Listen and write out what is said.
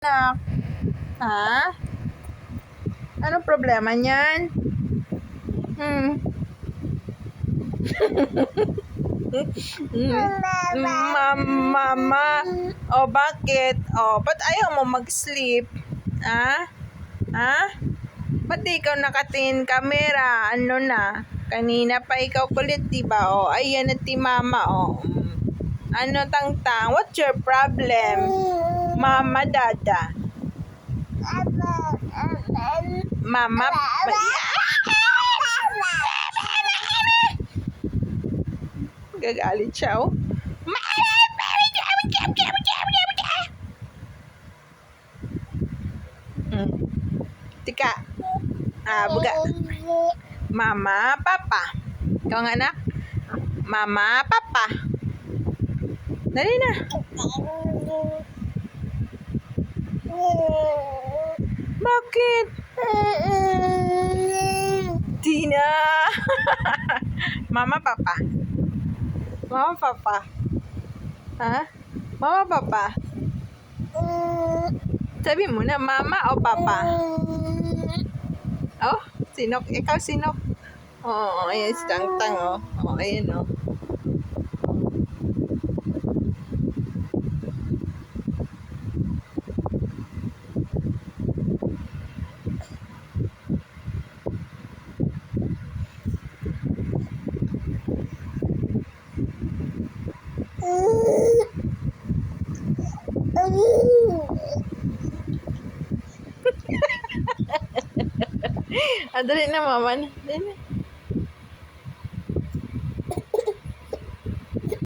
Anak. Ha? Ano problema niyan? Mama. Oh, bakit? Oh, ba't ayaw mo mag-sleep? Ha? Ha? Ba't di ikaw nakatingin camera? Ano na? Kanina pa ikaw kulit, diba? Oh, ayan na ti mama, oh. Ano, tangtang? What's your problem? Mama, dada. Mama, gagalit siya, oh. Tika. Buga. Mama, papa. Ikaw ang anak? Mama, papa. Dali na. Bakit? Di na. Mama, papa. Mama, papa. Ha? Mama, papa. Sabi mo na, mama o papa? Oh, sinok. Ikaw, sinok. Oo, ayan si Tangtang, oh. Oh, ayan, oh. Dali na, mama. Dali na.